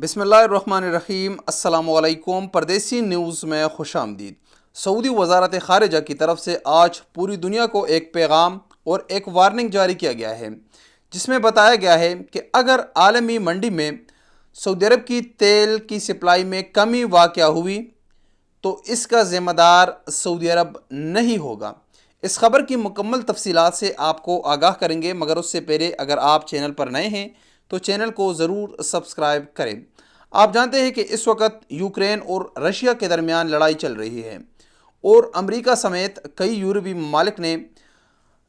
بسم اللہ الرحمن الرحیم۔ السلام علیکم۔ پردیسی نیوز میں خوش آمدید۔ سعودی وزارت خارجہ کی طرف سے آج پوری دنیا کو ایک پیغام اور ایک وارننگ جاری کیا گیا ہے، جس میں بتایا گیا ہے کہ اگر عالمی منڈی میں سعودی عرب کی تیل کی سپلائی میں کمی واقع ہوئی تو اس کا ذمہ دار سعودی عرب نہیں ہوگا۔ اس خبر کی مکمل تفصیلات سے آپ کو آگاہ کریں گے، مگر اس سے پہلے اگر آپ چینل پر نئے ہیں تو چینل کو ضرور سبسکرائب کریں۔ آپ جانتے ہیں کہ اس وقت یوکرین اور رشیا کے درمیان لڑائی چل رہی ہے اور امریکہ سمیت کئی یورپی ممالک نے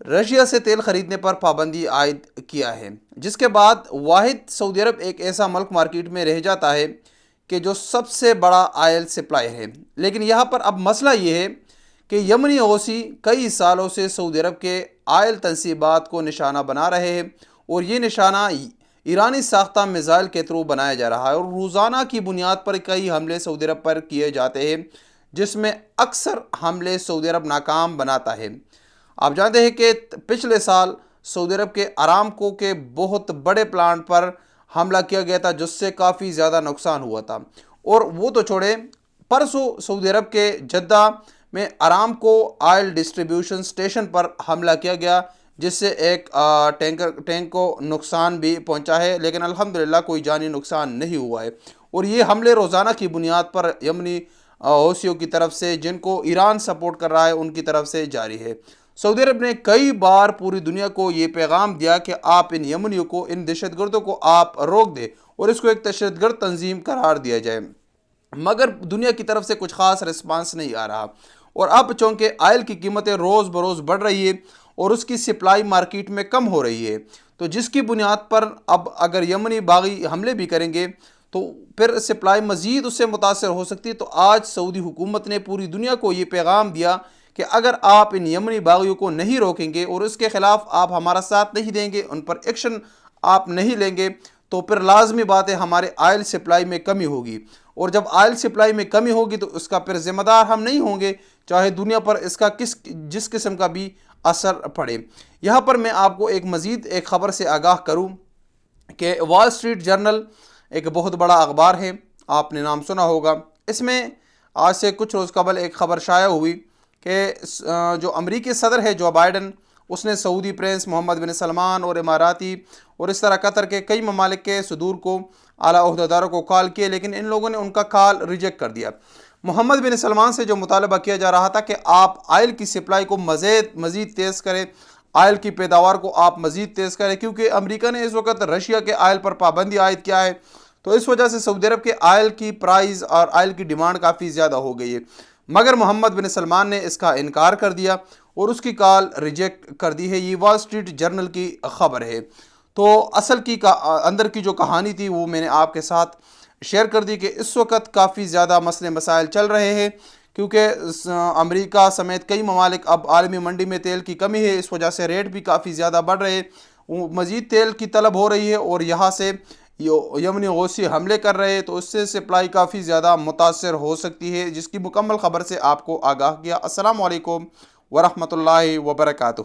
رشیا سے تیل خریدنے پر پابندی عائد کیا ہے، جس کے بعد واحد سعودی عرب ایک ایسا ملک مارکیٹ میں رہ جاتا ہے کہ جو سب سے بڑا آئل سپلائر ہے۔ لیکن یہاں پر اب مسئلہ یہ ہے کہ یمنی حوثی کئی سالوں سے سعودی عرب کے آئل تنصیبات کو نشانہ بنا رہے ہیں اور یہ نشانہ ایرانی ساختہ میزائل کے تھرو بنایا جا رہا ہے، اور روزانہ کی بنیاد پر کئی حملے سعودی عرب پر کیے جاتے ہیں، جس میں اکثر حملے سعودی عرب ناکام بناتا ہے۔ آپ جانتے ہیں کہ پچھلے سال سعودی عرب کے ارامکو کے بہت بڑے پلانٹ پر حملہ کیا گیا تھا، جس سے کافی زیادہ نقصان ہوا تھا، اور وہ تو چھوڑے، پرسوں سعودی عرب کے جدہ میں ارامکو آئل ڈسٹریبیوشن سٹیشن پر حملہ کیا گیا، جس سے ایک ٹینک کو نقصان بھی پہنچا ہے، لیکن الحمدللہ کوئی جانی نقصان نہیں ہوا ہے۔ اور یہ حملے روزانہ کی بنیاد پر یمنی حوثیوں کی طرف سے، جن کو ایران سپورٹ کر رہا ہے، ان کی طرف سے جاری ہے۔ سعودی عرب نے کئی بار پوری دنیا کو یہ پیغام دیا کہ آپ ان یمنیوں کو، ان دہشت گردوں کو آپ روک دیں اور اس کو ایک دہشت گرد تنظیم قرار دیا جائے، مگر دنیا کی طرف سے کچھ خاص رسپانس نہیں آ رہا۔ اور اب چونکہ آئل کی قیمتیں روز بروز بڑھ رہی ہے اور اس کی سپلائی مارکیٹ میں کم ہو رہی ہے، تو جس کی بنیاد پر اب اگر یمنی باغی حملے بھی کریں گے تو پھر سپلائی مزید اس سے متاثر ہو سکتی ہے۔ تو آج سعودی حکومت نے پوری دنیا کو یہ پیغام دیا کہ اگر آپ ان یمنی باغیوں کو نہیں روکیں گے اور اس کے خلاف آپ ہمارا ساتھ نہیں دیں گے، ان پر ایکشن آپ نہیں لیں گے، تو پھر لازمی بات ہے ہمارے آئل سپلائی میں کمی ہوگی، اور جب آئل سپلائی میں کمی ہوگی تو اس کا پھر ذمہ دار ہم نہیں ہوں گے، چاہے دنیا پر اس کا جس قسم کا بھی اثر پڑے۔ یہاں پر میں آپ کو مزید ایک خبر سے آگاہ کروں کہ وال اسٹریٹ جرنل ایک بہت بڑا اخبار ہے، آپ نے نام سنا ہوگا۔ اس میں آج سے کچھ روز قبل ایک خبر شائع ہوئی کہ جو امریکی صدر ہے جو بائیڈن، اس نے سعودی پرنس محمد بن سلمان اور اماراتی اور اس طرح قطر کے کئی ممالک کے صدور کو، اعلیٰ عہدیداروں کو کال کیے، لیکن ان لوگوں نے ان کا کال ریجیکٹ کر دیا۔ محمد بن سلمان سے جو مطالبہ کیا جا رہا تھا کہ آپ آئل کی سپلائی کو مزید تیز کریں، آئل کی پیداوار کو آپ مزید تیز کریں، کیونکہ امریکہ نے اس وقت رشیا کے آئل پر پابندی عائد کیا ہے، تو اس وجہ سے سعودی عرب کے آئل کی پرائز اور آئل کی ڈیمانڈ کافی زیادہ ہو گئی ہے، مگر محمد بن سلمان نے اس کا انکار کر دیا اور اس کی کال ریجیکٹ کر دی ہے۔ یہ وال اسٹریٹ جرنل کی خبر ہے۔ تو اصل کی اندر کی جو کہانی تھی وہ میں نے آپ کے ساتھ شیئر کر دی کہ اس وقت کافی زیادہ مسئلے مسائل چل رہے ہیں، کیونکہ امریکہ سمیت کئی ممالک اب عالمی منڈی میں تیل کی کمی ہے، اس وجہ سے ریٹ بھی کافی زیادہ بڑھ رہے ہیں، مزید تیل کی طلب ہو رہی ہے، اور یہاں سے یمنی حوثی حملے کر رہے ہیں، تو اس سے سپلائی کافی زیادہ متاثر ہو سکتی ہے، جس کی مکمل خبر سے آپ کو آگاہ کیا۔ السلام علیکم ورحمۃ اللہ وبرکاتہ۔